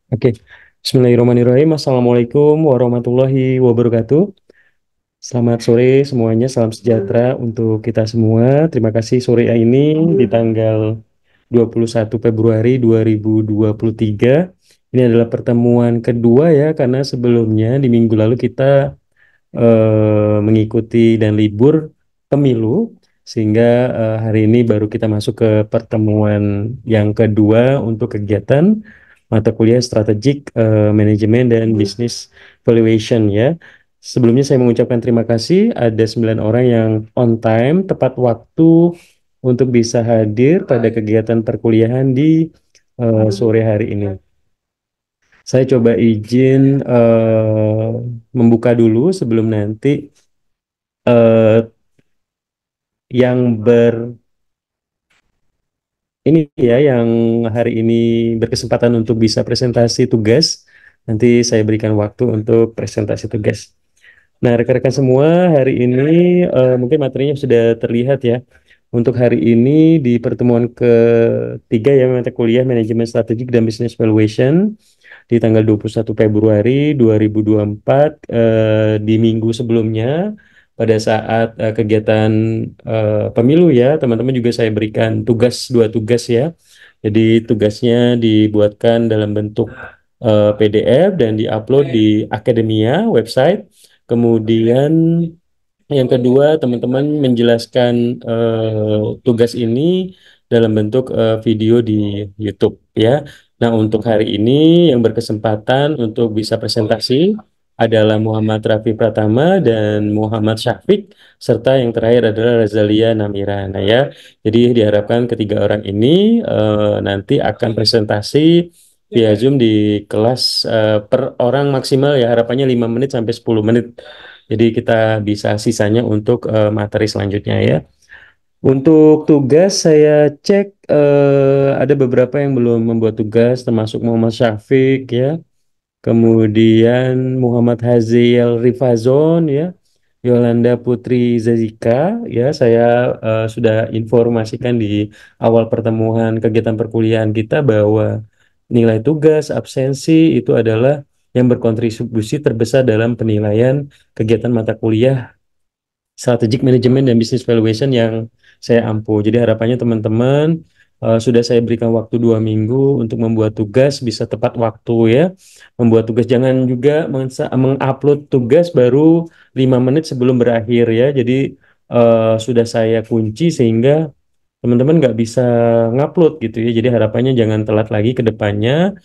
Oke, Bismillahirrahmanirrahim. Assalamualaikum warahmatullahi wabarakatuh. Selamat sore semuanya, salam sejahtera untuk kita semua. Terima kasih sore ini di tanggal 21 Februari 2023. Ini adalah pertemuan kedua ya, karena sebelumnya di minggu lalu kita mengikuti dan libur pemilu, sehingga hari ini baru kita masuk ke pertemuan yang kedua untuk kegiatan mata kuliah strategik manajemen dan bisnis valuation ya. Sebelumnya saya mengucapkan terima kasih ada 9 orang yang on time, tepat waktu untuk bisa hadir pada kegiatan perkuliahan di sore hari ini. Saya coba izin membuka dulu sebelum nanti eh, yang ini ya, yang hari ini berkesempatan untuk bisa presentasi tugas. Nanti saya berikan waktu untuk presentasi tugas. Nah, rekan-rekan semua, hari ini mungkin materinya sudah terlihat ya. Untuk hari ini di pertemuan ketiga ya, mata kuliah manajemen strategik dan business valuation di tanggal 21 Februari 2024, di minggu sebelumnya pada saat kegiatan pemilu ya, teman-teman juga saya berikan dua tugas ya. Jadi tugasnya dibuatkan dalam bentuk PDF dan diupload di Akademia website. Kemudian yang kedua, teman-teman menjelaskan tugas ini dalam bentuk video di YouTube ya. Nah, untuk hari ini yang berkesempatan untuk bisa presentasi adalah Muhammad Rafi Pratama dan Muhammad Syafiq, serta yang terakhir adalah Razalia Namira. Nah ya, jadi diharapkan ketiga orang ini nanti akan presentasi via Zoom di kelas per orang maksimal ya, harapannya 5 menit sampai 10 menit. Jadi kita bisa sisanya untuk materi selanjutnya ya. Untuk tugas saya cek ada beberapa yang belum membuat tugas termasuk Muhammad Syafiq ya. Kemudian Muhammad Haziel Rifazon ya. Yolanda Putri Zazika ya, saya sudah informasikan di awal pertemuan kegiatan perkuliahan kita bahwa nilai tugas absensi itu adalah yang berkontribusi terbesar dalam penilaian kegiatan mata kuliah strategic management dan business valuation yang saya ampu. Jadi harapannya teman-teman sudah saya berikan waktu 2 minggu untuk membuat tugas bisa tepat waktu ya. Membuat tugas jangan juga mengupload tugas baru 5 menit sebelum berakhir ya. Jadi sudah saya kunci sehingga teman-teman nggak bisa ngupload gitu ya. Jadi harapannya jangan telat lagi ke depannya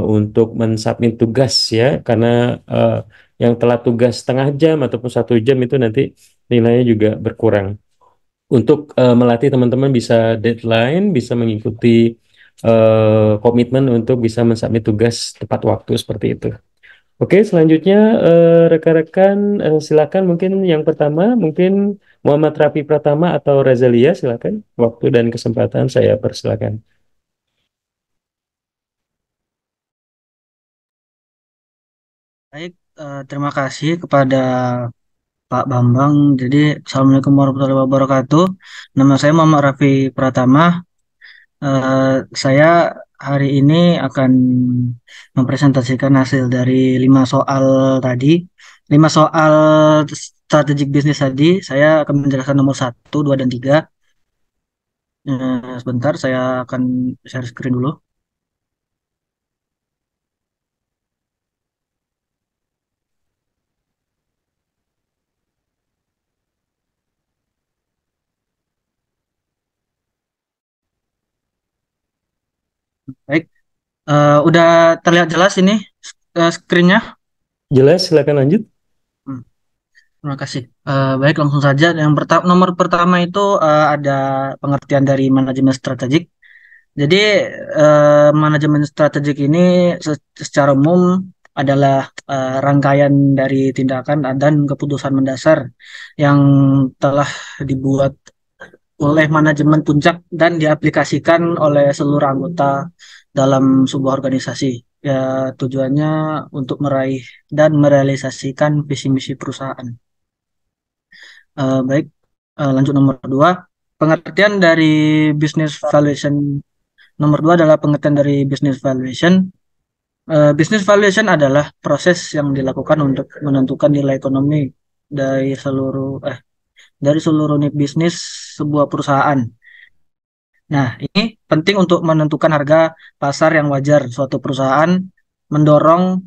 untuk mensubmit tugas ya, karena eh, yang telat tugas setengah jam ataupun 1 jam itu nanti nilainya juga berkurang. Untuk melatih teman-teman bisa deadline, bisa mengikuti komitmen untuk bisa mensubmit tugas tepat waktu seperti itu. Oke, selanjutnya rekan-rekan silakan mungkin yang pertama mungkin Muhammad Rafi Pratama atau Razalia silakan. Waktu dan kesempatan saya persilakan. Baik, terima kasih kepada Pak Bambang. Jadi, Assalamualaikum warahmatullahi wabarakatuh. Nama saya Muhammad Rafi Pratama. Saya hari ini akan mempresentasikan hasil dari 5 soal tadi. 5 soal strategic bisnis tadi, saya akan menjelaskan nomor 1, 2, dan 3. Sebentar, saya akan share screen dulu. Baik, udah terlihat jelas ini screen-nya. Jelas, silakan lanjut. Hmm. Terima kasih. Baik, langsung saja. Yang nomor pertama itu ada pengertian dari manajemen strategik. Jadi, manajemen strategik ini secara umum adalah rangkaian dari tindakan dan keputusan mendasar yang telah dibuat oleh manajemen puncak dan diaplikasikan oleh seluruh anggota dalam sebuah organisasi. Ya, tujuannya untuk meraih dan merealisasikan visi misi perusahaan. Baik, lanjut nomor 2. Pengertian dari business valuation. Nomor 2 adalah pengertian dari business valuation. Business valuation adalah proses yang dilakukan untuk menentukan nilai ekonomi dari seluruh dari seluruh unit bisnis sebuah perusahaan. Nah, ini penting untuk menentukan harga pasar yang wajar suatu perusahaan, mendorong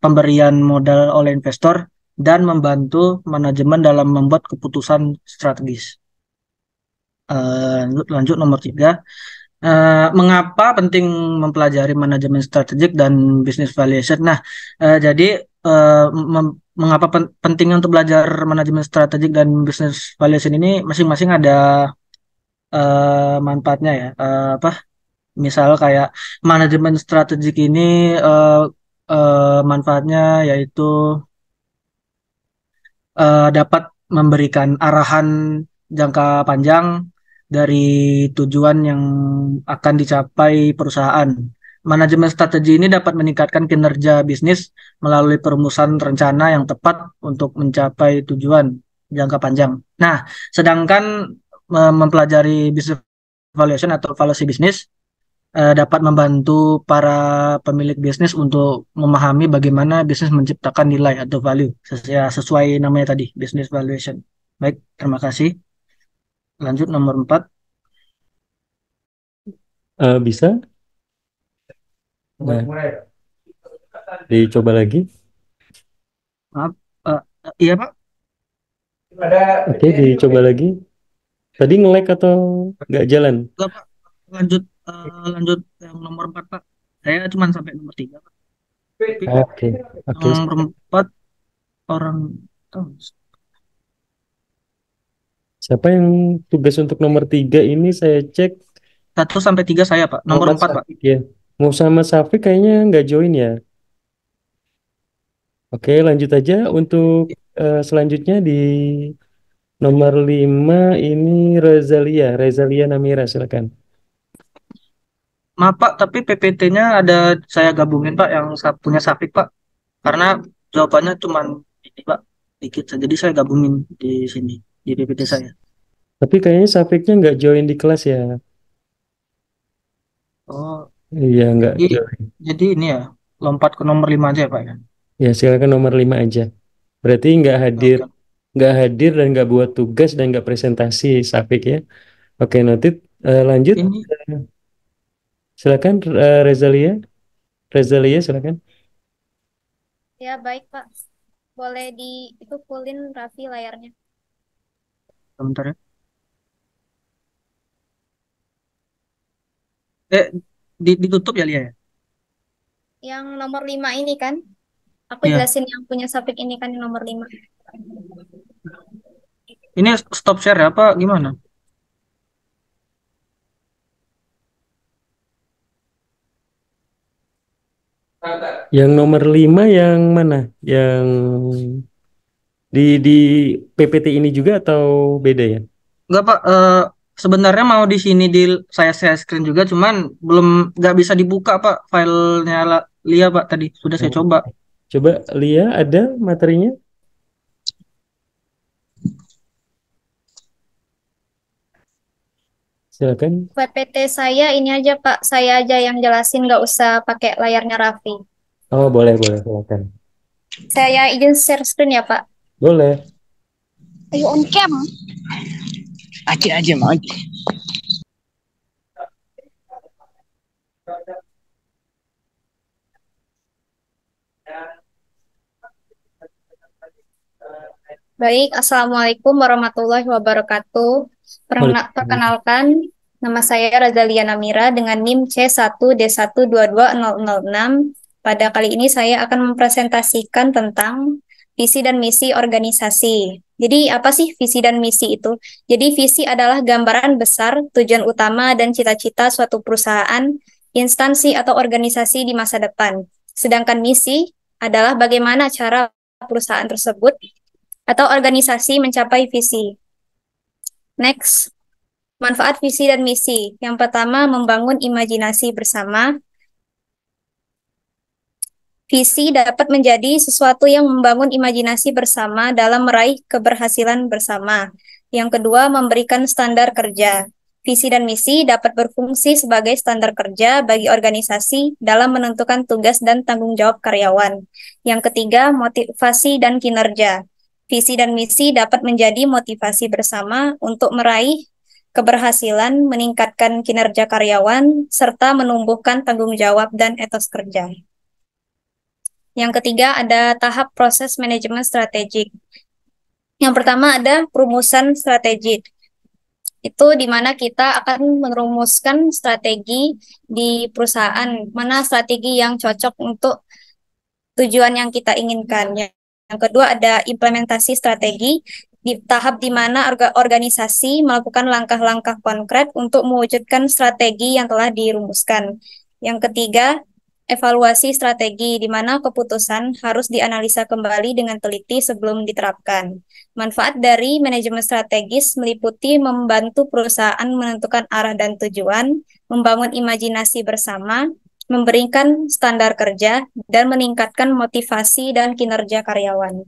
pemberian modal oleh investor, dan membantu manajemen dalam membuat keputusan strategis. Lanjut nomor 3. Mengapa penting mempelajari manajemen strategik dan business valuation? Nah, jadi mengapa pentingnya untuk belajar manajemen strategik dan business valuation ini masing-masing ada manfaatnya ya. Apa? Misal kayak manajemen strategik ini manfaatnya yaitu dapat memberikan arahan jangka panjang dari tujuan yang akan dicapai perusahaan. Manajemen strategi ini dapat meningkatkan kinerja bisnis melalui perumusan rencana yang tepat untuk mencapai tujuan jangka panjang. Nah, sedangkan mempelajari business valuation atau valuasi bisnis dapat membantu para pemilik bisnis untuk memahami bagaimana bisnis menciptakan nilai atau value sesuai namanya tadi, business valuation. Baik, terima kasih. Lanjut nomor 4. Bisa? Nah, dicoba lagi. Maaf. Iya, Pak. Oke, dicoba lagi. Tadi nge-lag atau nggak jalan? Enggak, Pak. Lanjut lanjut yang nomor 4, Pak. Saya cuma sampai nomor 3, Pak. Tapi Oke, oke. nomor 4 orang oh, Siapa yang tugas untuk nomor 3 ini saya cek 1 sampai 3 saya, Pak. Nomor Muhammad 4, Pak. Syafiq ya. Mau sama Syafiq kayaknya nggak join ya. Oke, lanjut aja untuk selanjutnya di nomor 5 ini Rezalia Namira, silakan. Maaf, Pak, tapi PPT-nya ada saya gabungin, Pak, yang punya Safik, Pak. Karena jawabannya cuma ini, Pak, dikit saja. Jadi saya gabungin di sini, di PPT saya. Tapi kayaknya Syafiqnya nggak join di kelas ya. Oh, Iya, nggak jadi, join. jadi ini ya, lompat ke nomor 5 aja ya, Pak, ya. Ya, silakan nomor 5 aja. Berarti Oke. nggak hadir dan nggak buat tugas dan nggak presentasi Syafiq ya. Oke, noted. Lanjut, Ini silakan Rezalia, silakan. Ya, baik, Pak. Boleh itu fullin Raffi layarnya. sebentar ya. Eh, ditutup ya, Lia ya? Yang nomor 5 ini kan, aku Iya. jelasin yang punya Safik ini kan yang nomor 5. Ini stop share ya, apa gimana? Yang nomor 5 yang mana? Yang di PPT ini juga atau beda ya? Enggak, Pak. Sebenarnya mau di sini di saya share screen juga, cuman belum nggak bisa dibuka, Pak. Filenya Lia, Pak, tadi sudah saya Oh. coba. Coba Lia, ada materinya? Silakan. PPT saya ini aja, Pak. Saya aja yang jelasin, nggak usah pakai layarnya Raffi. Oh, boleh, boleh, silakan. Saya izin share screen ya, Pak. Boleh. Ayo on cam. Aja mau. Baik, Assalamualaikum warahmatullahi wabarakatuh. Waalaikumsalam. Perkenalkan, nama saya Razalia Namira dengan NIM C1D1220006. Pada kali ini saya akan mempresentasikan tentang visi dan misi organisasi. Jadi, apa sih visi dan misi itu? Jadi, visi adalah gambaran besar, tujuan utama, dan cita-cita suatu perusahaan, instansi, atau organisasi di masa depan. Sedangkan misi adalah bagaimana cara perusahaan tersebut atau organisasi mencapai visi. Next, manfaat visi dan misi. Yang pertama, membangun imajinasi bersama. Visi dapat menjadi sesuatu yang membangun imajinasi bersama dalam meraih keberhasilan bersama. Yang kedua, memberikan standar kerja. Visi dan misi dapat berfungsi sebagai standar kerja bagi organisasi dalam menentukan tugas dan tanggung jawab karyawan. Yang ketiga, motivasi dan kinerja. Visi dan misi dapat menjadi motivasi bersama untuk meraih keberhasilan, meningkatkan kinerja karyawan, serta menumbuhkan tanggung jawab dan etos kerja. Yang ketiga ada tahap proses manajemen strategik. Yang pertama ada perumusan strategi. Itu di mana kita akan merumuskan strategi di perusahaan, mana strategi yang cocok untuk tujuan yang kita inginkan. Yang kedua ada implementasi strategi, di tahap di mana organisasi melakukan langkah-langkah konkret untuk mewujudkan strategi yang telah dirumuskan. Yang ketiga, evaluasi strategi, di mana keputusan harus dianalisa kembali dengan teliti sebelum diterapkan. Manfaat dari manajemen strategis meliputi membantu perusahaan menentukan arah dan tujuan, membangun imajinasi bersama, memberikan standar kerja, dan meningkatkan motivasi dan kinerja karyawan.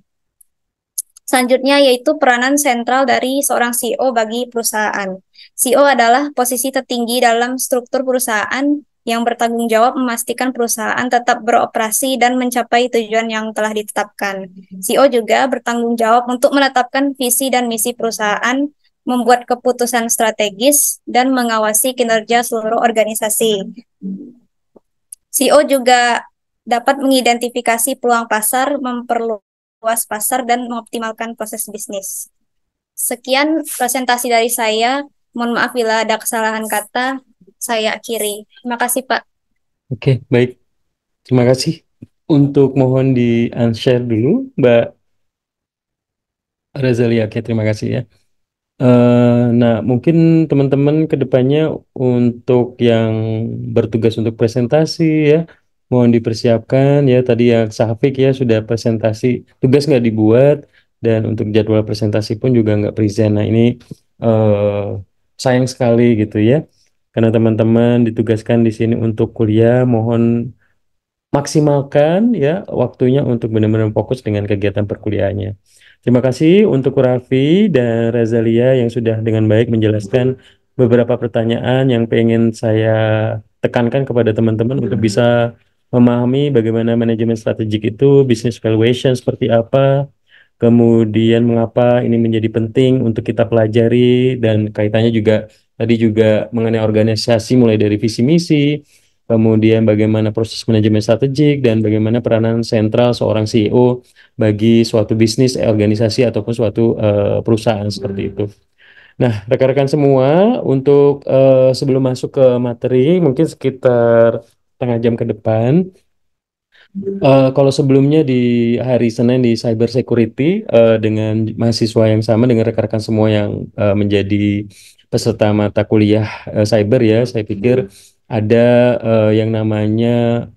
Selanjutnya yaitu peranan sentral dari seorang CEO bagi perusahaan. CEO adalah posisi tertinggi dalam struktur perusahaan yang bertanggung jawab memastikan perusahaan tetap beroperasi dan mencapai tujuan yang telah ditetapkan. CEO juga bertanggung jawab untuk menetapkan visi dan misi perusahaan, membuat keputusan strategis, dan mengawasi kinerja seluruh organisasi. CEO juga dapat mengidentifikasi peluang pasar, memperluas pasar, dan mengoptimalkan proses bisnis. Sekian presentasi dari saya. Mohon maaf bila ada kesalahan kata. Saya akhiri. Terima kasih, Pak. Oke, baik. Terima kasih. Untuk mohon di-unshare dulu, Mbak Razalia. Oke, terima kasih ya. Nah, mungkin teman-teman ke depannya untuk yang bertugas untuk presentasi ya, mohon dipersiapkan ya. Tadi yang Safik ya sudah presentasi, tugas nggak dibuat, dan untuk jadwal presentasi pun juga nggak present. Nah, ini eh, sayang sekali gitu ya, karena teman-teman ditugaskan di sini untuk kuliah, mohon maksimalkan ya waktunya untuk benar-benar fokus dengan kegiatan perkuliahannya. Terima kasih untuk Raffi dan Razalia yang sudah dengan baik menjelaskan beberapa pertanyaan yang pengen saya tekankan kepada teman-teman untuk bisa memahami bagaimana manajemen strategik itu, business valuation seperti apa, kemudian mengapa ini menjadi penting untuk kita pelajari, dan kaitannya juga tadi juga mengenai organisasi mulai dari visi misi, kemudian bagaimana proses manajemen strategik, dan bagaimana peranan sentral seorang CEO bagi suatu bisnis, organisasi ataupun suatu perusahaan seperti itu. Nah, rekan-rekan semua, untuk sebelum masuk ke materi, mungkin sekitar setengah jam ke depan, kalau sebelumnya di hari Senin di Cyber Security dengan mahasiswa yang sama dengan rekan-rekan semua yang menjadi peserta mata kuliah cyber ya, saya pikir ada yang namanya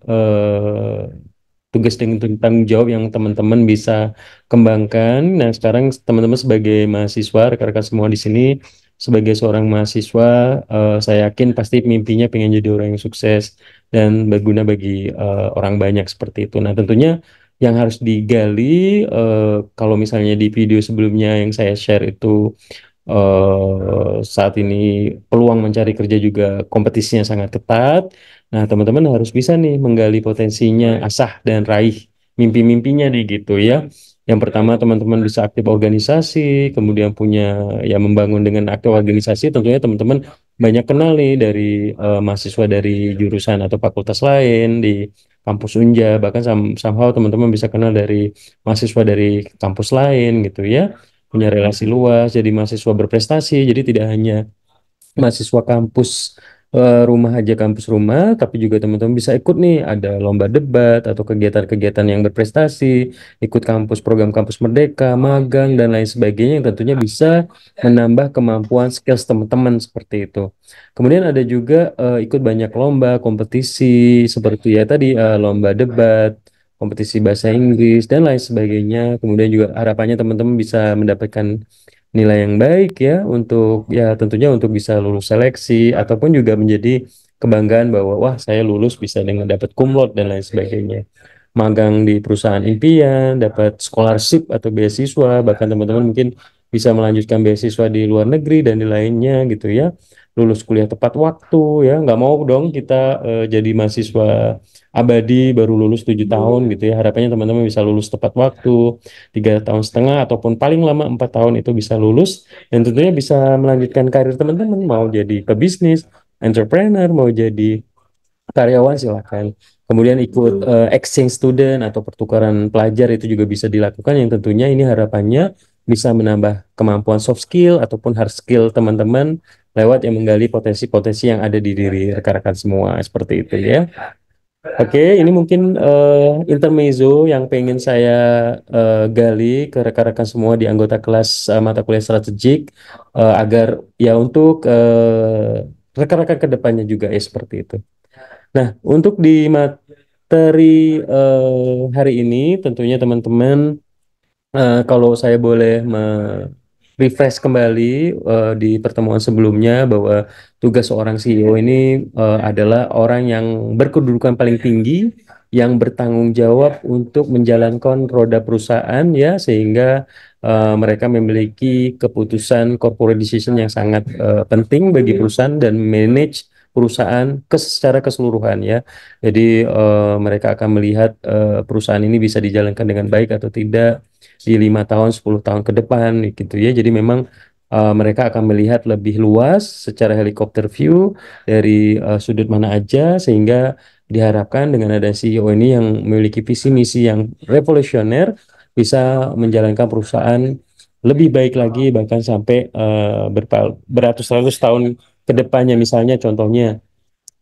tugas dengan tanggung jawab yang teman-teman bisa kembangkan. Nah, sekarang teman-teman sebagai mahasiswa, rekan-rekan semua di sini sebagai seorang mahasiswa, saya yakin pasti mimpinya pengen jadi orang yang sukses dan berguna bagi orang banyak seperti itu. Nah, tentunya yang harus digali, kalau misalnya di video sebelumnya yang saya share itu, saat ini peluang mencari kerja juga kompetisinya sangat ketat. Nah, teman-teman harus bisa nih menggali potensinya, asah dan raih mimpi-mimpinya nih gitu ya. Yang pertama, teman-teman bisa aktif organisasi, kemudian punya ya membangun dengan aktif organisasi. Tentunya teman-teman banyak kenal nih dari mahasiswa dari jurusan atau fakultas lain di kampus Unja, bahkan somehow teman-teman bisa kenal dari mahasiswa dari kampus lain gitu ya, punya relasi luas, jadi mahasiswa berprestasi. Jadi tidak hanya mahasiswa kampus rumah aja, kampus rumah, tapi juga teman-teman bisa ikut nih ada lomba debat atau kegiatan-kegiatan yang berprestasi, ikut kampus program kampus merdeka, magang dan lain sebagainya yang tentunya bisa menambah kemampuan skills teman-teman seperti itu. Kemudian ada juga ikut banyak lomba, kompetisi seperti ya tadi lomba debat, kompetisi bahasa Inggris dan lain sebagainya. Kemudian juga harapannya teman-teman bisa mendapatkan nilai yang baik ya, untuk ya tentunya untuk bisa lulus seleksi ataupun juga menjadi kebanggaan bahwa wah saya lulus bisa dengan dapat cum laude dan lain sebagainya. Magang di perusahaan impian, dapat scholarship atau beasiswa, bahkan teman-teman mungkin bisa melanjutkan beasiswa di luar negeri dan di lainnya gitu ya. lulus kuliah tepat waktu ya. Nggak mau dong kita jadi mahasiswa abadi baru lulus 7 tahun gitu ya. Harapannya teman-teman bisa lulus tepat waktu, 3 tahun setengah ataupun paling lama 4 tahun itu bisa lulus dan tentunya bisa melanjutkan karir teman-teman mau jadi pebisnis, entrepreneur, mau jadi karyawan silakan. Kemudian ikut exchange student atau pertukaran pelajar itu juga bisa dilakukan yang tentunya ini harapannya bisa menambah kemampuan soft skill ataupun hard skill teman-teman lewat yang menggali potensi-potensi yang ada di diri rekan-rekan semua seperti itu ya. Oke, ini mungkin intermezzo yang pengen saya gali ke rekan-rekan semua di anggota kelas mata kuliah strategik agar ya untuk rekan-rekan ke depannya juga ya seperti itu. Nah, untuk di materi hari ini tentunya teman-teman kalau saya boleh refresh kembali di pertemuan sebelumnya bahwa tugas seorang CEO ini adalah orang yang berkedudukan paling tinggi, yang bertanggung jawab untuk menjalankan roda perusahaan ya, sehingga mereka memiliki keputusan corporate decision yang sangat penting bagi perusahaan dan manage perusahaan secara keseluruhan ya. Jadi mereka akan melihat perusahaan ini bisa dijalankan dengan baik atau tidak di 5 tahun, 10 tahun ke depan gitu ya. Jadi memang mereka akan melihat lebih luas secara helikopter view dari sudut mana aja sehingga diharapkan dengan ada CEO ini yang memiliki visi misi yang revolusioner bisa menjalankan perusahaan lebih baik lagi bahkan sampai beratus-ratus tahun ke depannya misalnya contohnya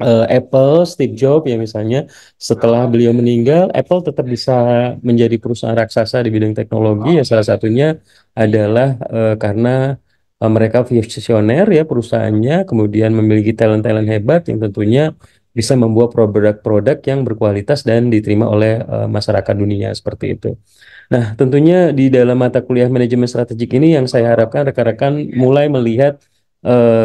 Apple, Steve Jobs ya misalnya, setelah beliau meninggal, Apple tetap bisa menjadi perusahaan raksasa di bidang teknologi ya salah satunya adalah karena mereka visioner ya perusahaannya, kemudian memiliki talent-talent hebat yang tentunya bisa membuat produk-produk yang berkualitas dan diterima oleh masyarakat dunia seperti itu. Nah, tentunya di dalam mata kuliah manajemen strategik ini yang saya harapkan rekan-rekan mulai melihat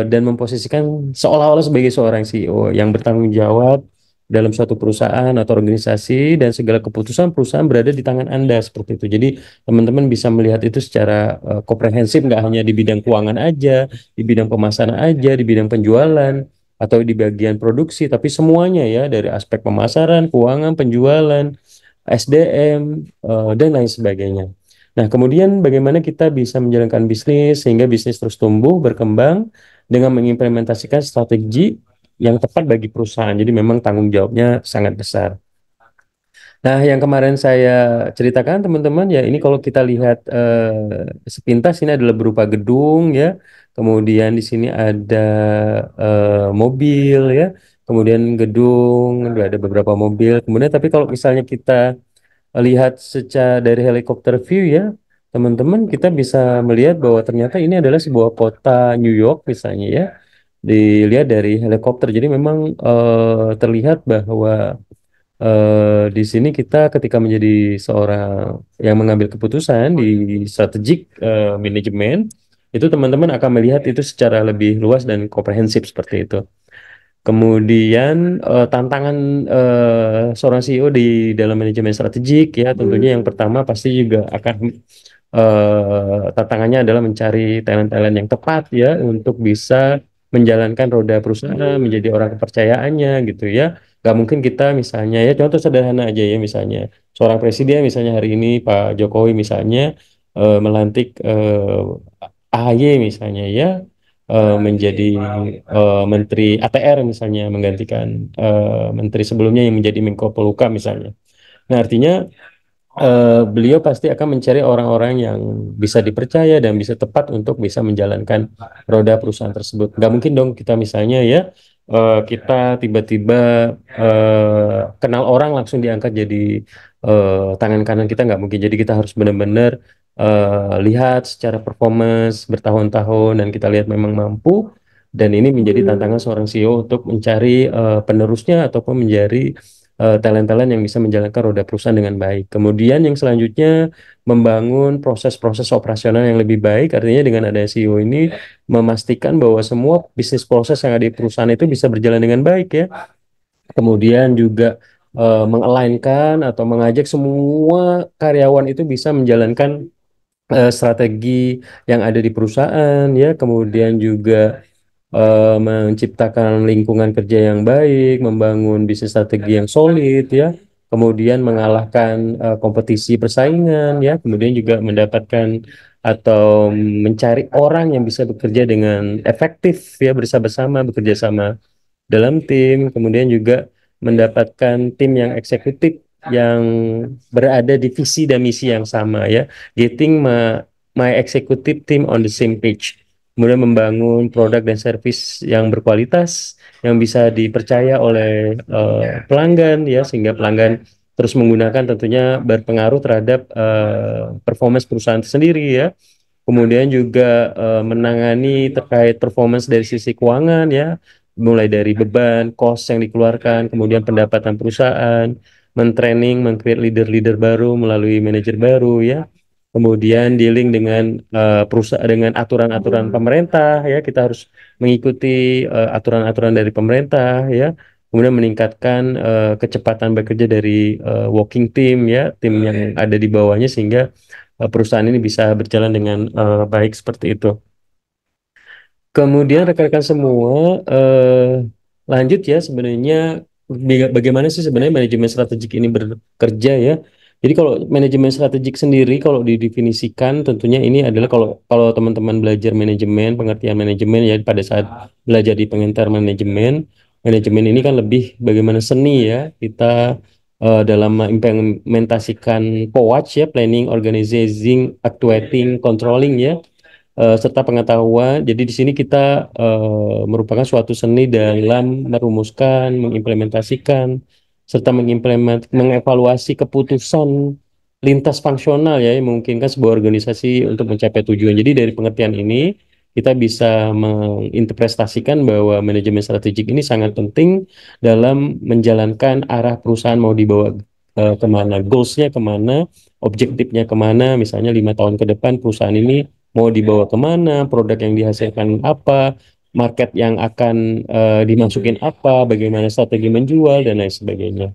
dan memposisikan seolah-olah sebagai seorang CEO yang bertanggung jawab dalam suatu perusahaan atau organisasi dan segala keputusan perusahaan berada di tangan Anda seperti itu. Jadi teman-teman bisa melihat itu secara komprehensif nggak hanya di bidang keuangan aja, di bidang pemasaran aja, di bidang penjualan atau di bagian produksi, tapi semuanya ya dari aspek pemasaran, keuangan, penjualan, SDM, dan lain sebagainya. Nah, kemudian bagaimana kita bisa menjalankan bisnis sehingga bisnis terus tumbuh, berkembang dengan mengimplementasikan strategi yang tepat bagi perusahaan. Jadi memang tanggung jawabnya sangat besar. Nah, yang kemarin saya ceritakan teman-teman ya ini kalau kita lihat sepintas ini adalah berupa gedung ya. Kemudian di sini ada mobil ya. Kemudian gedung, ada beberapa mobil. Kemudian tapi kalau misalnya kita lihat secara dari helikopter view ya, teman-teman kita bisa melihat bahwa ternyata ini adalah sebuah kota New York misalnya ya, dilihat dari helikopter. Jadi memang terlihat bahwa di sini kita ketika menjadi seorang yang mengambil keputusan di strategic manajemen, itu teman-teman akan melihat itu secara lebih luas dan komprehensif seperti itu. Kemudian tantangan seorang CEO di dalam manajemen strategik ya tentunya yang pertama pasti juga akan tantangannya adalah mencari talent-talent yang tepat ya untuk bisa menjalankan roda perusahaan menjadi orang kepercayaannya gitu ya. Gak mungkin kita misalnya ya contoh sederhana aja ya misalnya seorang presiden misalnya hari ini Pak Jokowi misalnya melantik AHY misalnya ya menjadi Menteri ATR misalnya menggantikan Menteri sebelumnya yang menjadi Menko Polhukam misalnya. Nah artinya beliau pasti akan mencari orang-orang yang bisa dipercaya dan bisa tepat untuk bisa menjalankan roda perusahaan tersebut. Nggak mungkin dong kita misalnya ya kita tiba-tiba kenal orang langsung diangkat jadi tangan kanan kita nggak mungkin. Jadi kita harus benar-benar lihat secara performance bertahun-tahun dan kita lihat memang mampu dan ini menjadi tantangan seorang CEO untuk mencari penerusnya ataupun menjadi talent-talent yang bisa menjalankan roda perusahaan dengan baik. Kemudian yang selanjutnya membangun proses-proses operasional yang lebih baik. Artinya dengan ada CEO ini memastikan bahwa semua bisnis proses yang ada di perusahaan itu bisa berjalan dengan baik ya. Kemudian juga mengalainkan atau mengajak semua karyawan itu bisa menjalankan strategi yang ada di perusahaan ya. Kemudian juga menciptakan lingkungan kerja yang baik, membangun bisnis strategi yang solid ya, kemudian mengalahkan kompetisi persaingan ya, kemudian juga mendapatkan atau mencari orang yang bisa bekerja dengan efektif ya, bersama-sama bekerja sama dalam tim, kemudian juga mendapatkan tim yang eksekutif yang berada di visi dan misi yang sama ya, getting my executive team on the same page, kemudian membangun produk dan service yang berkualitas yang bisa dipercaya oleh pelanggan ya, sehingga pelanggan terus menggunakan, tentunya berpengaruh terhadap performance perusahaan itu sendiri ya. Kemudian juga menangani terkait performance dari sisi keuangan ya, mulai dari beban, cost yang dikeluarkan, kemudian pendapatan perusahaan, mentraining, mengcreate leader-leader baru melalui manajer baru ya. Kemudian dealing dengan perusahaan, dengan aturan-aturan pemerintah ya, kita harus mengikuti aturan-aturan dari pemerintah ya. Kemudian meningkatkan kecepatan bekerja dari working team ya, tim yang ada di bawahnya, sehingga perusahaan ini bisa berjalan dengan baik seperti itu. Kemudian rekan-rekan semua, lanjut ya, sebenarnya bagaimana sih sebenarnya manajemen strategik ini bekerja ya. Jadi kalau manajemen strategik sendiri, kalau didefinisikan, tentunya ini adalah, kalau kalau teman-teman belajar manajemen, pengertian manajemen ya, pada saat belajar di pengentar manajemen, manajemen ini kan lebih bagaimana seni ya, kita dalam mengimplementasikan POWAC ya, planning, organizing, actuating, controlling ya, serta pengetahuan. Jadi di sini kita merupakan suatu seni dalam merumuskan, mengimplementasikan, serta mengevaluasi keputusan lintas fungsional ya, yang memungkinkan sebuah organisasi untuk mencapai tujuan. Jadi dari pengertian ini kita bisa menginterpretasikan bahwa manajemen strategik ini sangat penting dalam menjalankan arah perusahaan mau dibawa kemana, goalsnya kemana, objektifnya kemana. Misalnya 5 tahun ke depan perusahaan ini mau dibawa kemana, produk yang dihasilkan apa, market yang akan dimasukin apa, bagaimana strategi menjual, dan lain sebagainya.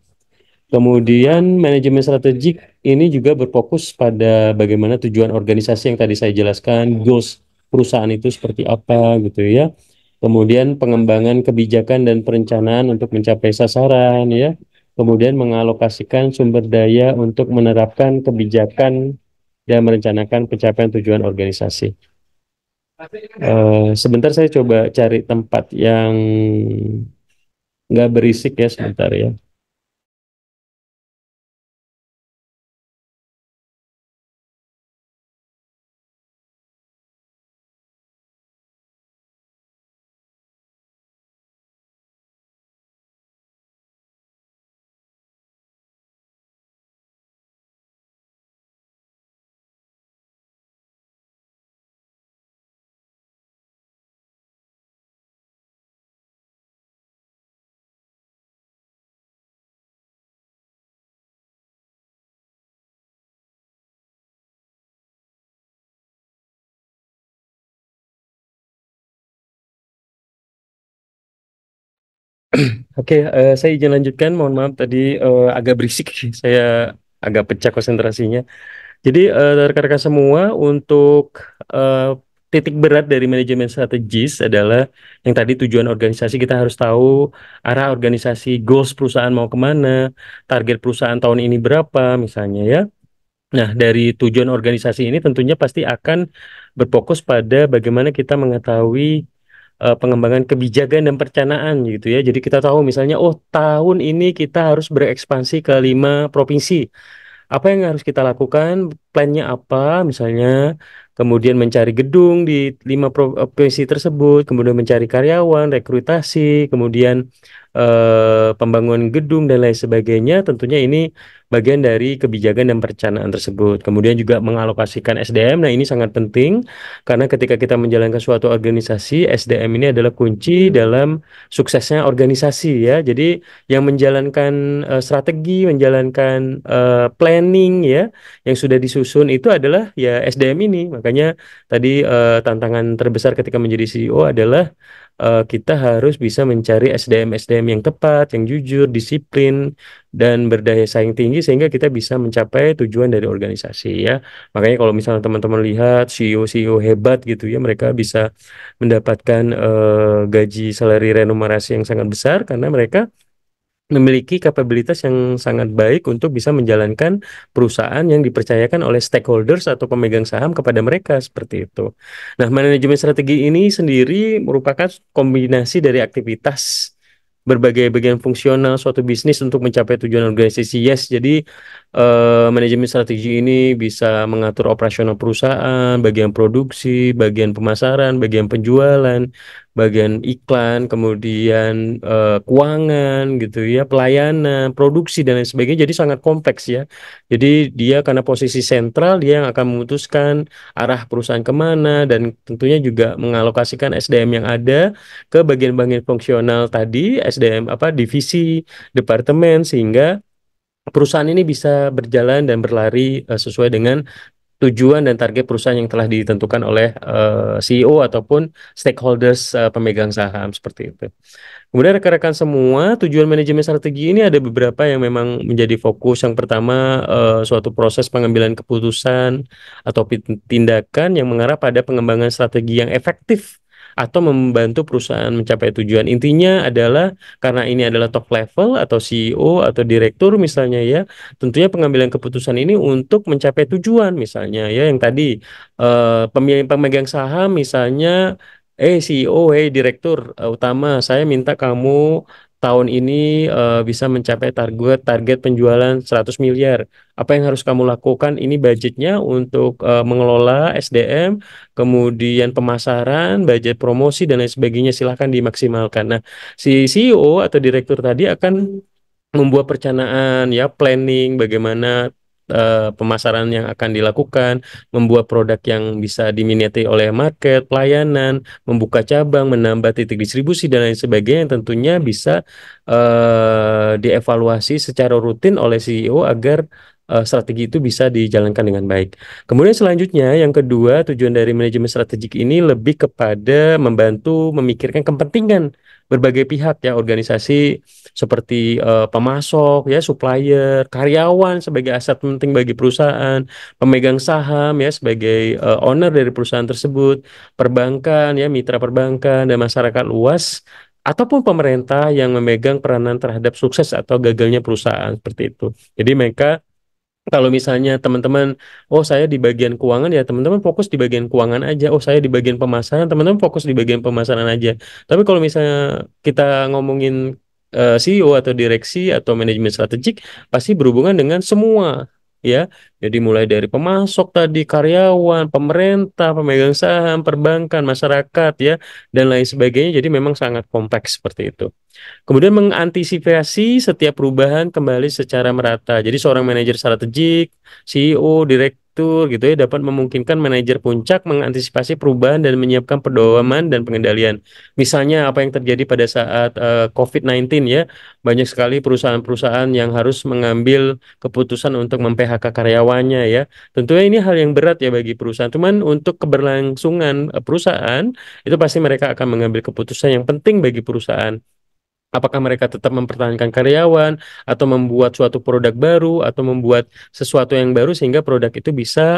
Kemudian manajemen strategik ini juga berfokus pada bagaimana tujuan organisasi yang tadi saya jelaskan, goals perusahaan itu seperti apa gitu ya. Kemudian pengembangan kebijakan dan perencanaan untuk mencapai sasaran ya. Kemudian mengalokasikan sumber daya untuk menerapkan kebijakan dan merencanakan pencapaian tujuan organisasi. Sebentar saya coba cari tempat yang nggak berisik ya, sebentar ya. Oke, saya izin lanjutkan. Mohon maaf tadi agak berisik, saya agak pecah konsentrasinya. Jadi rekan-rekan semua, untuk eh, titik berat dari manajemen strategis adalah yang tadi, tujuan organisasi. Kita harus tahu arah organisasi, goals perusahaan mau kemana, target perusahaan tahun ini berapa misalnya ya. Nah, dari tujuan organisasi ini tentunya pasti akan berfokus pada bagaimana kita mengetahui pengembangan kebijakan dan perencanaan gitu ya. Jadi kita tahu misalnya, oh tahun ini kita harus berekspansi ke 5 provinsi. Apa yang harus kita lakukan, plannya apa misalnya, kemudian mencari gedung di 5 provinsi tersebut, kemudian mencari karyawan, rekrutasi, kemudian pembangunan gedung dan lain sebagainya. Tentunya ini bagian dari kebijakan dan perencanaan tersebut. Kemudian juga mengalokasikan SDM. Nah, ini sangat penting karena ketika kita menjalankan suatu organisasi, SDM ini adalah kunci dalam suksesnya organisasi ya. Jadi yang menjalankan strategi, menjalankan planning ya, yang sudah disusun itu adalah ya SDM ini. Makanya tadi tantangan terbesar ketika menjadi CEO adalah kita harus bisa mencari SDM yang tepat, yang jujur, disiplin, dan berdaya saing tinggi sehingga kita bisa mencapai tujuan dari organisasi ya. Makanya kalau misalnya teman-teman lihat CEO-CEO hebat gitu ya, mereka bisa mendapatkan gaji salary remunerasi yang sangat besar karena mereka memiliki kapabilitas yang sangat baik untuk bisa menjalankan perusahaan yang dipercayakan oleh stakeholders atau pemegang saham kepada mereka seperti itu. Nah, manajemen strategi ini sendiri merupakan kombinasi dari aktivitas berbagai bagian fungsional suatu bisnis untuk mencapai tujuan organisasi. Yes, jadi manajemen strategi ini bisa mengatur operasional perusahaan, bagian produksi, bagian pemasaran, bagian penjualan, bagian iklan, kemudian keuangan gitu ya, pelayanan, produksi dan lain sebagainya. Jadi sangat kompleks ya. Jadi dia karena posisi sentral dia yang akan memutuskan arah perusahaan kemana dan tentunya juga mengalokasikan SDM yang ada ke bagian-bagian fungsional tadi, SDM apa divisi, departemen sehingga perusahaan ini bisa berjalan dan berlari sesuai dengan tujuan dan target perusahaan yang telah ditentukan oleh CEO ataupun stakeholders pemegang saham seperti itu. Kemudian rekan-rekan semua, tujuan manajemen strategi ini ada beberapa yang memang menjadi fokus. Yang pertama, suatu proses pengambilan keputusan atau tindakan yang mengarah pada pengembangan strategi yang efektif atau membantu perusahaan mencapai tujuan. Intinya adalah karena ini adalah top level atau CEO atau direktur misalnya ya, tentunya pengambilan keputusan ini untuk mencapai tujuan misalnya ya yang tadi pemegang saham misalnya CEO, direktur utama, saya minta kamu tahun ini bisa mencapai target penjualan 100 miliar. Apa yang harus kamu lakukan? Ini budgetnya untuk mengelola SDM, kemudian pemasaran, budget promosi dan lain sebagainya. Silahkan dimaksimalkan. Nah, si CEO atau direktur tadi akan membuat perencanaan ya planning bagaimana pemasaran yang akan dilakukan, membuat produk yang bisa diminati oleh market, pelayanan, membuka cabang, menambah titik distribusi dan lain sebagainya yang tentunya bisa dievaluasi secara rutin oleh CEO agar strategi itu bisa dijalankan dengan baik. Kemudian selanjutnya yang kedua tujuan dari manajemen strategik ini lebih kepada membantu memikirkan kepentingan berbagai pihak ya organisasi seperti pemasok ya, supplier, karyawan sebagai aset penting bagi perusahaan, pemegang saham ya sebagai owner dari perusahaan tersebut, perbankan ya, mitra perbankan dan masyarakat luas ataupun pemerintah yang memegang peranan terhadap sukses atau gagalnya perusahaan seperti itu. Jadi mereka kalau misalnya teman-teman, oh saya di bagian keuangan ya teman-teman fokus di bagian keuangan aja. Oh saya di bagian pemasaran, teman-teman fokus di bagian pemasaran aja. Tapi kalau misalnya kita ngomongin CEO atau direksi atau manajemen strategik, pasti berhubungan dengan semua. Ya, jadi mulai dari pemasok tadi, karyawan, pemerintah, pemegang saham, perbankan, masyarakat, ya, dan lain sebagainya. Jadi memang sangat kompleks seperti itu. Kemudian mengantisipasi setiap perubahan kembali secara merata. Jadi seorang manajer strategik, CEO, direktur gitu ya dapat memungkinkan manajer puncak mengantisipasi perubahan dan menyiapkan pedoman dan pengendalian. Misalnya apa yang terjadi pada saat COVID-19 ya, banyak sekali perusahaan-perusahaan yang harus mengambil keputusan untuk mem-PHK karyawannya ya. Tentunya ini hal yang berat ya bagi perusahaan. Cuman untuk keberlangsungan perusahaan itu pasti mereka akan mengambil keputusan yang penting bagi perusahaan. Apakah mereka tetap mempertahankan karyawan atau membuat suatu produk baru atau membuat sesuatu yang baru sehingga produk itu bisa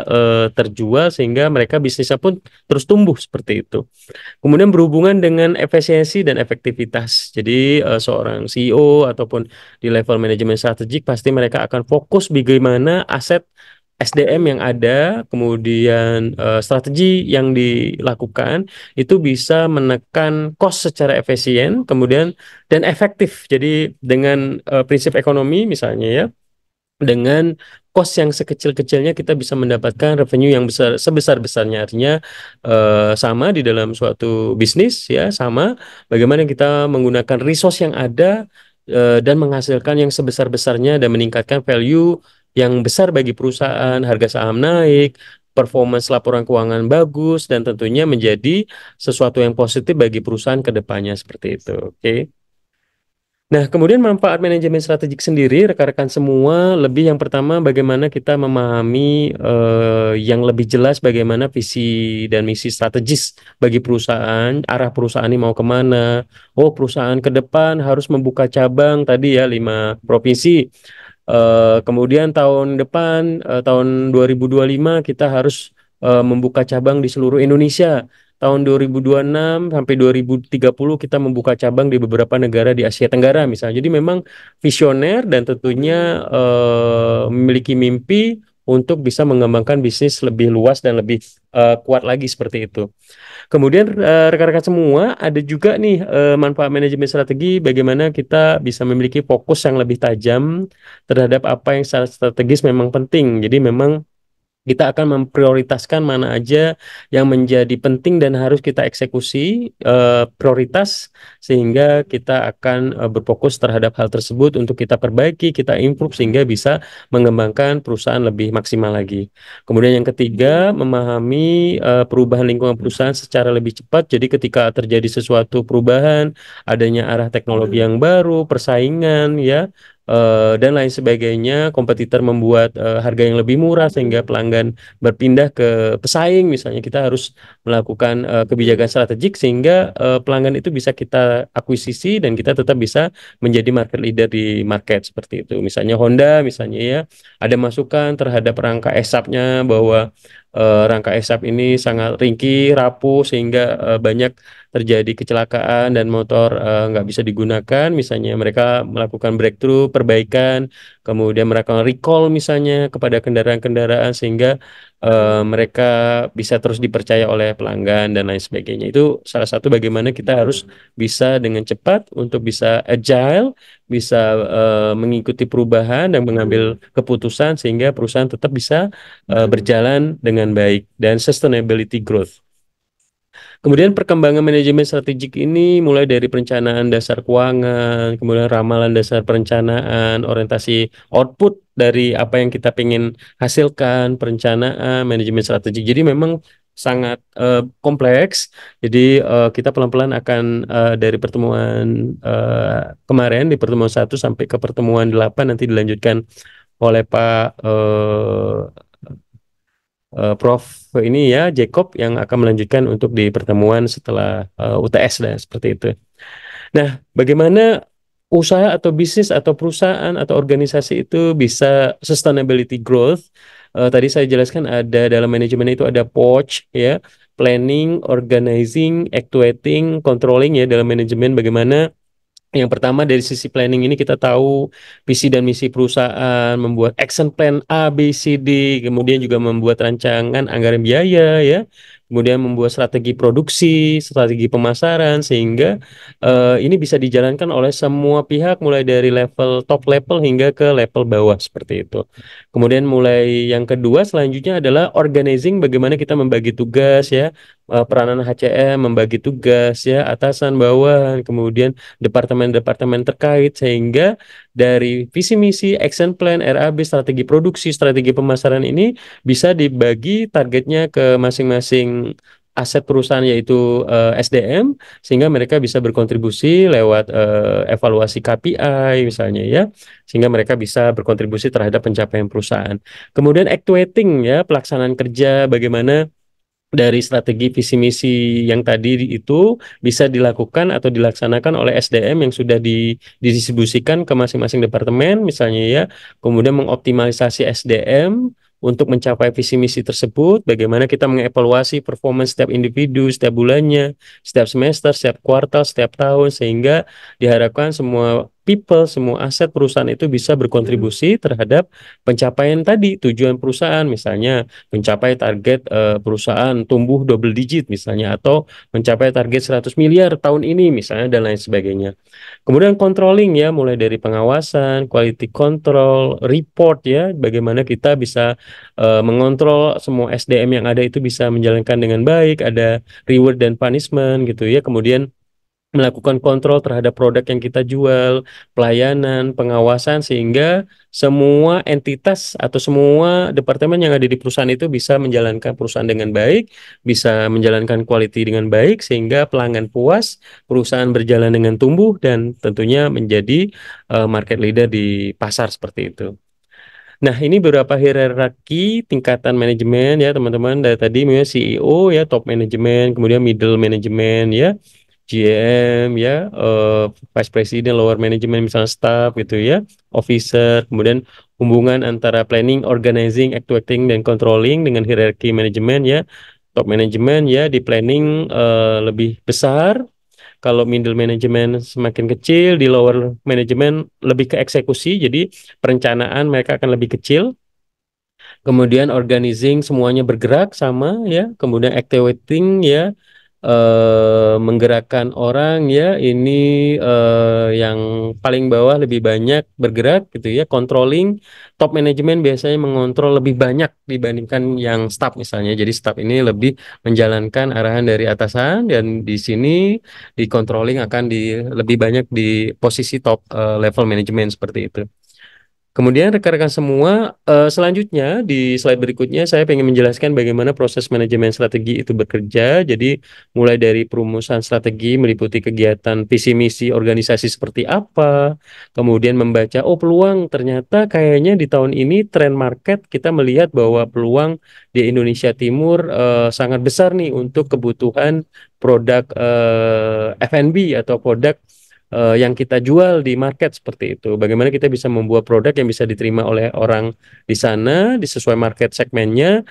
terjual sehingga mereka bisnisnya pun terus tumbuh seperti itu. Kemudian berhubungan dengan efisiensi dan efektivitas. Jadi seorang CEO ataupun di level manajemen strategik pasti mereka akan fokus bagaimana aset SDM yang ada, kemudian strategi yang dilakukan itu bisa menekan cost secara efisien, kemudian dan efektif. Jadi dengan prinsip ekonomi misalnya ya, dengan cost yang sekecil-kecilnya kita bisa mendapatkan revenue yang besar sebesar-besarnya. Artinya sama di dalam suatu bisnis ya, sama bagaimana kita menggunakan resource yang ada dan menghasilkan yang sebesar-besarnya dan meningkatkan value yang besar bagi perusahaan, harga saham naik, performance laporan keuangan bagus dan tentunya menjadi sesuatu yang positif bagi perusahaan ke depannya seperti itu. Oke. Nah, kemudian manfaat manajemen strategik sendiri, rekan-rekan semua, lebih yang pertama bagaimana kita memahami yang lebih jelas bagaimana visi dan misi strategis bagi perusahaan, arah perusahaan ini mau kemana. Oh, perusahaan ke depan harus membuka cabang tadi ya, 5 provinsi. Kemudian tahun depan, tahun 2025 kita harus membuka cabang di seluruh Indonesia. Tahun 2026 sampai 2030 kita membuka cabang di beberapa negara di Asia Tenggara misalnya. Jadi memang visioner dan tentunya memiliki mimpi untuk bisa mengembangkan bisnis lebih luas dan lebih kuat lagi seperti itu. Kemudian rekan-rekan semua ada juga nih manfaat manajemen strategi bagaimana kita bisa memiliki fokus yang lebih tajam terhadap apa yang secara strategis memang penting. Jadi memang kita akan memprioritaskan mana aja yang menjadi penting dan harus kita eksekusi prioritas sehingga kita akan berfokus terhadap hal tersebut untuk kita perbaiki, kita improve sehingga bisa mengembangkan perusahaan lebih maksimal lagi. Kemudian yang ketiga, memahami perubahan lingkungan perusahaan secara lebih cepat. Jadi ketika terjadi sesuatu perubahan, adanya arah teknologi yang baru, persaingan ya dan lain sebagainya, kompetitor membuat harga yang lebih murah sehingga pelanggan berpindah ke pesaing. Misalnya kita harus melakukan kebijakan strategik sehingga pelanggan itu bisa kita akuisisi dan kita tetap bisa menjadi market leader di market seperti itu. Misalnya Honda, misalnya ya, ada masukan terhadap rangka ESAP-nya bahwa rangka ESAP ini sangat ringkih, rapuh sehingga banyak terjadi kecelakaan dan motor nggak bisa digunakan. Misalnya mereka melakukan breakthrough, perbaikan, kemudian mereka recall misalnya kepada kendaraan-kendaraan sehingga mereka bisa terus dipercaya oleh pelanggan dan lain sebagainya. Itu salah satu bagaimana kita harus bisa dengan cepat untuk bisa agile, bisa mengikuti perubahan dan mengambil keputusan sehingga perusahaan tetap bisa berjalan dengan baik dan sustainability growth. Kemudian perkembangan manajemen strategik ini mulai dari perencanaan dasar keuangan, kemudian ramalan dasar perencanaan, orientasi output dari apa yang kita pengen hasilkan, perencanaan, manajemen strategik. Jadi memang sangat kompleks. Jadi kita pelan-pelan akan dari pertemuan kemarin di pertemuan 1 sampai ke pertemuan 8 nanti dilanjutkan oleh Pak Prof ini ya Jacob yang akan melanjutkan untuk di pertemuan setelah UTS dan seperti itu. Nah, bagaimana usaha atau bisnis atau perusahaan atau organisasi itu bisa sustainability growth? Tadi saya jelaskan ada dalam manajemen itu ada POC ya, planning, organizing, actuating, controlling ya dalam manajemen bagaimana yang pertama dari sisi planning ini kita tahu visi dan misi perusahaan, membuat action plan A, B, C, D, kemudian juga membuat rancangan anggaran biaya ya, kemudian membuat strategi produksi, strategi pemasaran sehingga ini bisa dijalankan oleh semua pihak mulai dari level top level hingga ke level bawah seperti itu. Kemudian mulai yang kedua selanjutnya adalah organizing bagaimana kita membagi tugas ya, peranan HCM membagi tugas ya, atasan bawahan, kemudian departemen-departemen terkait sehingga dari visi misi, action plan, RAB, strategi produksi, strategi pemasaran ini bisa dibagi targetnya ke masing-masing aset perusahaan yaitu SDM sehingga mereka bisa berkontribusi lewat evaluasi KPI misalnya ya sehingga mereka bisa berkontribusi terhadap pencapaian perusahaan. Kemudian actuating ya pelaksanaan kerja bagaimana dari strategi visi misi yang tadi itu bisa dilakukan atau dilaksanakan oleh SDM yang sudah didistribusikan ke masing-masing departemen misalnya ya, kemudian mengoptimalisasi SDM untuk mencapai visi misi tersebut, bagaimana kita mengevaluasi performance setiap individu, setiap bulannya, setiap semester, setiap kuartal, setiap tahun, sehingga diharapkan semua people, semua aset perusahaan itu bisa berkontribusi terhadap pencapaian tadi, tujuan perusahaan, misalnya mencapai target perusahaan tumbuh double digit misalnya atau mencapai target 100 miliar tahun ini misalnya dan lain sebagainya. Kemudian controlling ya mulai dari pengawasan, quality control, report ya bagaimana kita bisa mengontrol semua SDM yang ada itu bisa menjalankan dengan baik, ada reward dan punishment gitu ya. Kemudian melakukan kontrol terhadap produk yang kita jual, pelayanan, pengawasan, sehingga semua entitas atau semua departemen yang ada di perusahaan itu bisa menjalankan perusahaan dengan baik, bisa menjalankan quality dengan baik, sehingga pelanggan puas, perusahaan berjalan dengan tumbuh, dan tentunya menjadi market leader di pasar seperti itu. Nah, ini beberapa hierarki tingkatan manajemen ya teman-teman. Dari tadi misalnya CEO ya, top manajemen, kemudian middle manajemen ya, GM ya, vice president, lower management misalnya staff gitu ya, officer, kemudian hubungan antara planning, organizing, actuating dan controlling dengan hierarki manajemen ya. Top manajemen ya di planning lebih besar, kalau middle management semakin kecil, di lower management lebih ke eksekusi, jadi perencanaan mereka akan lebih kecil. Kemudian organizing semuanya bergerak sama ya, kemudian activating ya, menggerakkan orang ya, ini yang paling bawah lebih banyak bergerak gitu ya. Controlling, top management biasanya mengontrol lebih banyak dibandingkan yang staff misalnya. Jadi staff ini lebih menjalankan arahan dari atasan, dan di sini di controlling akan lebih banyak di posisi top level manajemen seperti itu. Kemudian rekan-rekan semua, selanjutnya di slide berikutnya saya ingin menjelaskan bagaimana proses manajemen strategi itu bekerja. Jadi mulai dari perumusan strategi meliputi kegiatan visi misi organisasi seperti apa, kemudian membaca, oh peluang ternyata kayaknya di tahun ini tren market kita melihat bahwa peluang di Indonesia Timur sangat besar nih untuk kebutuhan produk F&B atau produk yang kita jual di market seperti itu. Bagaimana kita bisa membuat produk yang bisa diterima oleh orang di sana, sesuai market segmennya,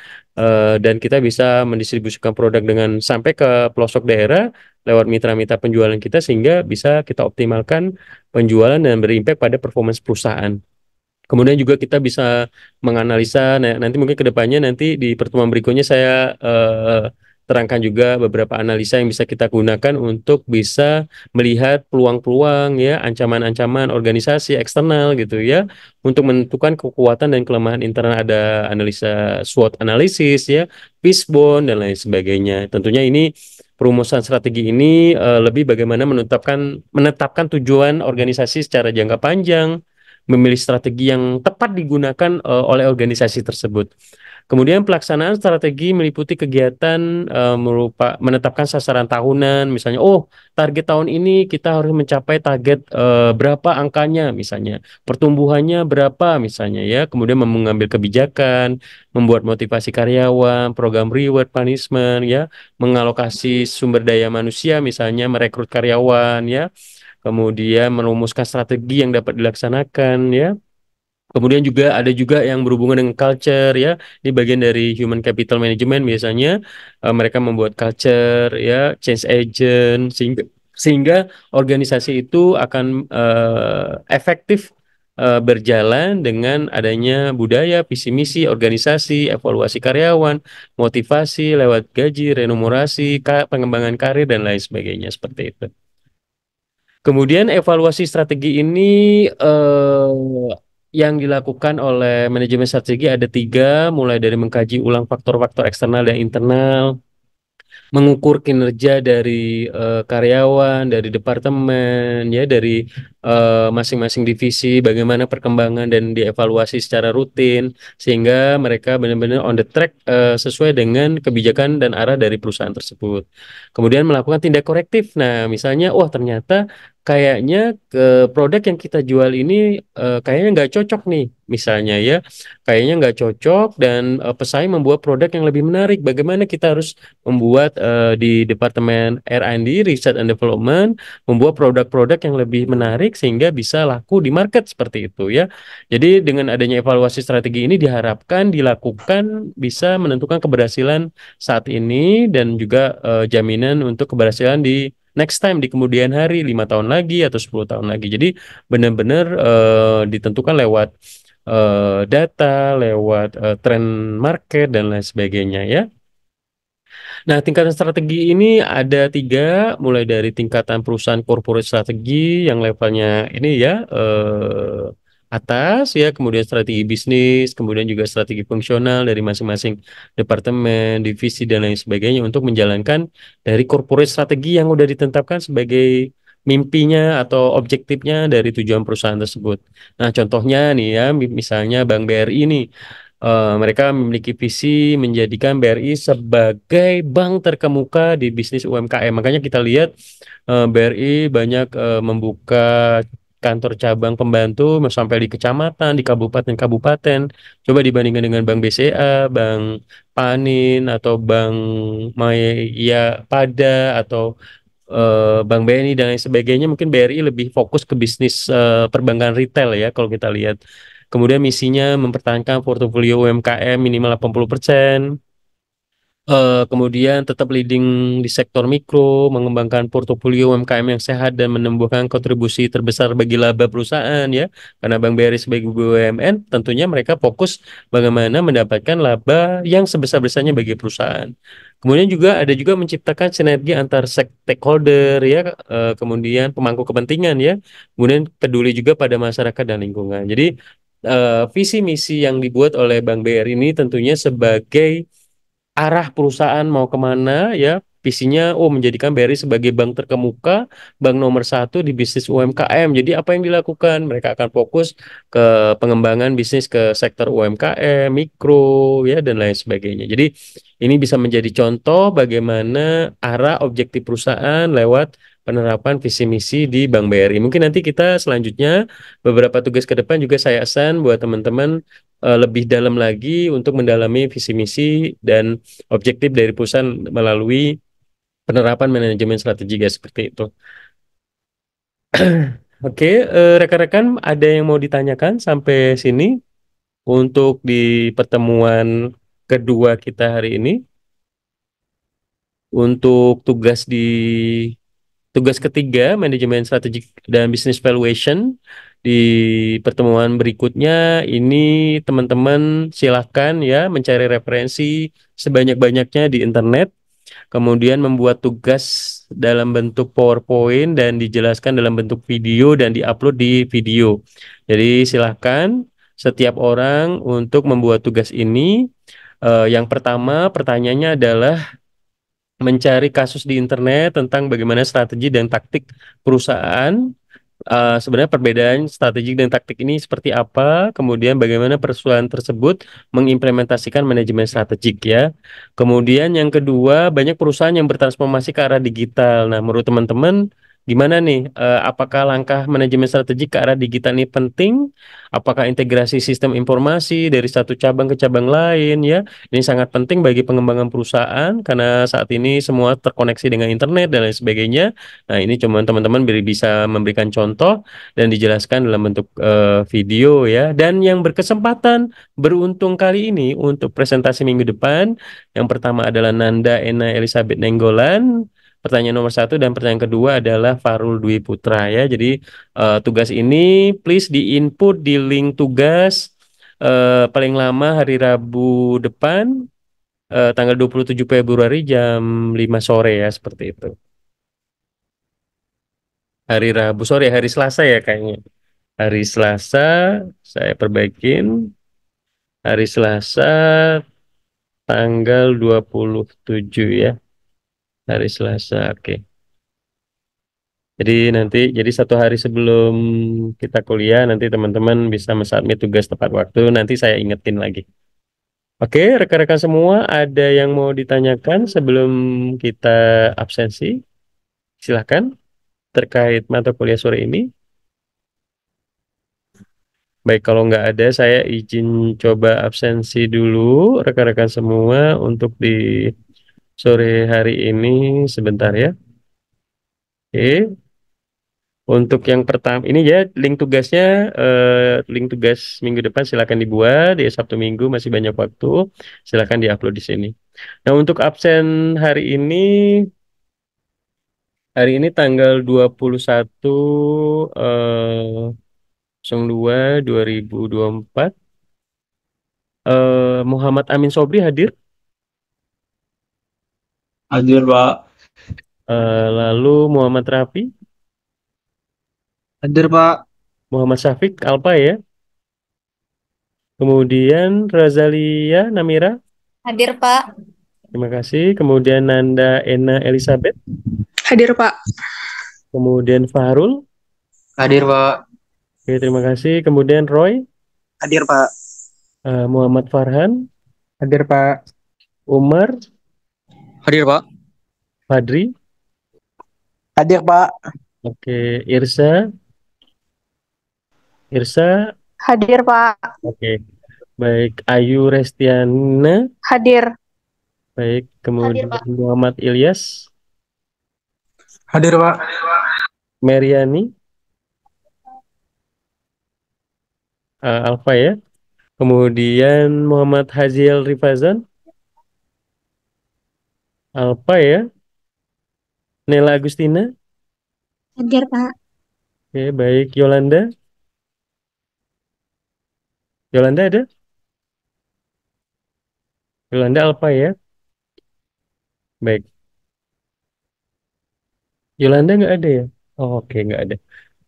dan kita bisa mendistribusikan produk dengan sampai ke pelosok daerah lewat mitra-mitra penjualan kita, sehingga bisa kita optimalkan penjualan dan berimpact pada performance perusahaan. Kemudian juga kita bisa menganalisa, nah, nanti mungkin ke depannya nanti di pertemuan berikutnya saya terangkan juga beberapa analisa yang bisa kita gunakan untuk bisa melihat peluang-peluang ya, ancaman-ancaman organisasi eksternal gitu ya, untuk menentukan kekuatan dan kelemahan internal. Ada analisa SWOT analisis ya, fishbone dan lain sebagainya. Tentunya ini perumusan strategi ini lebih bagaimana menetapkan tujuan organisasi secara jangka panjang, memilih strategi yang tepat digunakan oleh organisasi tersebut. Kemudian pelaksanaan strategi meliputi kegiatan menetapkan sasaran tahunan, misalnya, oh target tahun ini kita harus mencapai target berapa angkanya, misalnya pertumbuhannya berapa, misalnya ya. Kemudian mengambil kebijakan, membuat motivasi karyawan, program reward punishment ya, mengalokasi sumber daya manusia, misalnya merekrut karyawan ya. Kemudian merumuskan strategi yang dapat dilaksanakan ya. Kemudian juga ada juga yang berhubungan dengan culture ya. Ini bagian dari human capital management biasanya. Mereka membuat culture ya, change agent, sehingga organisasi itu akan efektif berjalan dengan adanya budaya, visi misi, organisasi, evaluasi karyawan, motivasi lewat gaji, remunerasi, pengembangan karir dan lain sebagainya seperti itu. Kemudian evaluasi strategi ini yang dilakukan oleh manajemen strategi ada tiga, mulai dari mengkaji ulang faktor-faktor eksternal dan internal, mengukur kinerja dari karyawan, dari departemen, ya dari masing-masing divisi, bagaimana perkembangan dan dievaluasi secara rutin, sehingga mereka benar-benar on the track sesuai dengan kebijakan dan arah dari perusahaan tersebut. Kemudian melakukan tindak korektif. Nah, misalnya, wah ternyata kayaknya produk yang kita jual ini kayaknya nggak cocok nih, misalnya ya, kayaknya nggak cocok dan pesaing membuat produk yang lebih menarik. Bagaimana kita harus membuat di Departemen R&D, Research and Development, membuat produk-produk yang lebih menarik sehingga bisa laku di market seperti itu ya. Jadi dengan adanya evaluasi strategi ini diharapkan dilakukan bisa menentukan keberhasilan saat ini dan juga jaminan untuk keberhasilan di next time, di kemudian hari, 5 tahun lagi atau 10 tahun lagi. Jadi benar-benar ditentukan lewat data, lewat tren market dan lain sebagainya ya. Nah, tingkatan strategi ini ada tiga, mulai dari tingkatan perusahaan corporate strategi yang levelnya ini ya, atas ya, kemudian strategi bisnis, kemudian juga strategi fungsional dari masing-masing departemen, divisi dan lain sebagainya untuk menjalankan dari corporate strategi yang udah ditetapkan sebagai mimpinya atau objektifnya dari tujuan perusahaan tersebut. Nah, contohnya nih ya, misalnya Bank BRI ini mereka memiliki visi menjadikan BRI sebagai bank terkemuka di bisnis UMKM. Makanya kita lihat BRI banyak membuka kantor cabang pembantu sampai di kecamatan, di kabupaten-kabupaten. Coba dibandingkan dengan Bank BCA, Bank Panin, atau Bank Maya Pada, atau Bank BNI dan lain sebagainya. Mungkin BRI lebih fokus ke bisnis perbankan retail ya kalau kita lihat. Kemudian misinya mempertahankan portofolio UMKM minimal 80%. Kemudian tetap leading di sektor mikro, mengembangkan portofolio UMKM yang sehat dan menumbuhkan kontribusi terbesar bagi laba perusahaan ya. Karena Bank BRI sebagai BUMN, tentunya mereka fokus bagaimana mendapatkan laba yang sebesar-besarnya bagi perusahaan. Kemudian juga ada juga menciptakan sinergi antar stakeholder ya, kemudian pemangku kepentingan ya. Kemudian peduli juga pada masyarakat dan lingkungan. Jadi visi misi yang dibuat oleh Bank BRI ini tentunya sebagai arah perusahaan mau kemana ya, visinya menjadikan BRI sebagai bank terkemuka, bank nomor satu di bisnis UMKM. Jadi apa yang dilakukan, mereka akan fokus ke pengembangan bisnis ke sektor UMKM mikro ya dan lain sebagainya. Jadi ini bisa menjadi contoh bagaimana arah objektif perusahaan lewat penerapan visi misi di Bank BRI. Mungkin nanti kita selanjutnya beberapa tugas ke depan juga saya assign buat teman-teman lebih dalam lagi untuk mendalami visi misi dan objektif dari perusahaan melalui penerapan manajemen strategi guys, seperti itu. Oke, rekan-rekan ada yang mau ditanyakan sampai sini untuk di pertemuan kedua kita hari ini untuk tugas ketiga manajemen strategi dan business valuation di pertemuan berikutnya ini teman-teman silahkan ya mencari referensi sebanyak-banyaknya di internet. Kemudian membuat tugas dalam bentuk PowerPoint dan dijelaskan dalam bentuk video dan diupload di video. Jadi silahkan setiap orang untuk membuat tugas ini. Yang pertama pertanyaannya adalah mencari kasus di internet tentang bagaimana strategi dan taktik perusahaan. Sebenarnya perbedaan strategi dan taktik ini seperti apa, kemudian bagaimana perusahaan tersebut mengimplementasikan manajemen strategik ya. Kemudian yang kedua, banyak perusahaan yang bertransformasi ke arah digital. Nah, menurut teman-teman gimana nih? Apakah langkah manajemen strategik ke arah digital ini penting? Apakah integrasi sistem informasi dari satu cabang ke cabang lain ya? Ini sangat penting bagi pengembangan perusahaan karena saat ini semua terkoneksi dengan internet dan lain sebagainya. Nah, ini cuma teman-teman bisa memberikan contoh dan dijelaskan dalam bentuk video ya. Dan yang berkesempatan beruntung kali ini untuk presentasi minggu depan, yang pertama adalah Nanda Ena Elizabeth Nenggolan, pertanyaan nomor satu, dan pertanyaan kedua adalah Farul Dwi Putra ya. Jadi tugas ini please di-input di link tugas paling lama hari Rabu depan, tanggal 27 Februari jam 5 sore ya, seperti itu. Hari Rabu sore, hari Selasa ya kayaknya. Hari Selasa, saya perbaikin. Hari Selasa tanggal 27 ya. Hari Selasa, oke. Jadi satu hari sebelum kita kuliah, nanti teman-teman bisa mensubmit tugas tepat waktu. Nanti saya ingetin lagi. Oke, rekan-rekan semua, ada yang mau ditanyakan sebelum kita absensi? Silahkan, terkait mata kuliah sore ini. Baik, kalau nggak ada, saya izin coba absensi dulu rekan-rekan semua untuk di sore hari ini sebentar ya. Oke, untuk yang pertama ini ya link tugas minggu depan silakan dibuat di Sabtu Minggu masih banyak waktu, silakan diupload di sini. Nah, untuk absen hari ini tanggal 21 02/2024. Muhammad Amin Sobri hadir. Hadir, Pak. Lalu Muhammad Rafi, Hadir, Pak. Muhammad Syafiq Alpa ya. Kemudian Razalia Namira, Hadir, Pak. terima kasih. Kemudian Nanda Ena Elizabeth, Hadir, Pak. kemudian Fahrul, Hadir, Pak. oke, terima kasih. Kemudian Roy, Hadir, Pak. Muhammad Farhan, Hadir, Pak. Umar, Hadir, Pak. Fadri, Hadir, Pak. oke, Irsa, Hadir, Pak. oke, baik. Ayu Restiana, Hadir. baik. Hadir, Kemudian Pak. Muhammad Ilyas, Hadir, Pak. Meriani, Alfa ya. Kemudian Muhammad Haziel Rifazan, Alfa ya. Nela Agustina, Hadir, Pak. oke, baik. Yolanda, Yolanda ada? Yolanda Alfa ya, baik. Yolanda nggak ada ya? Oh, oke, nggak ada.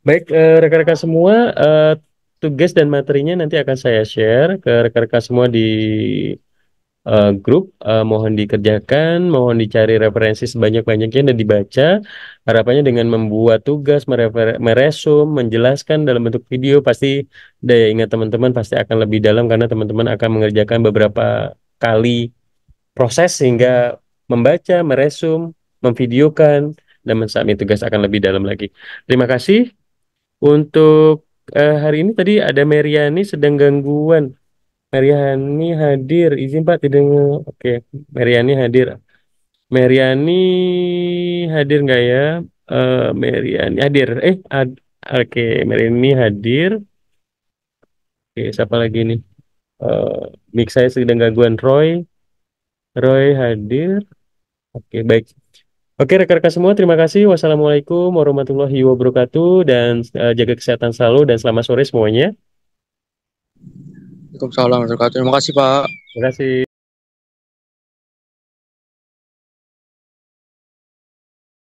Baik, rekan-rekan semua, tugas dan materinya nanti akan saya share ke rekan-rekan semua di grup. Mohon dikerjakan, mohon dicari referensi sebanyak-banyaknya dan dibaca. Harapannya dengan membuat tugas, meresum, menjelaskan dalam bentuk video, pasti daya ingat teman-teman pasti akan lebih dalam karena teman-teman akan mengerjakan beberapa kali proses sehingga membaca, meresum, memvideokan, dan mensubmit tugas akan lebih dalam lagi. Terima kasih. Untuk hari ini tadi ada Meriani sedang gangguan. Meriani hadir, izin Pak tidak oke, Meriani hadir. Meriani hadir nggak ya? Meriani hadir. Oke, Meriani hadir. Oke, siapa lagi nih? Eh Mic saya sedang gangguan. Roy hadir. Oke, baik. Oke, rekan-rekan semua, terima kasih. Wassalamualaikum warahmatullahi wabarakatuh dan jaga kesehatan selalu dan selamat sore semuanya. Waalaikumsalam warahmatullahi wabarakatuh. Terima kasih, Pak. Terima kasih.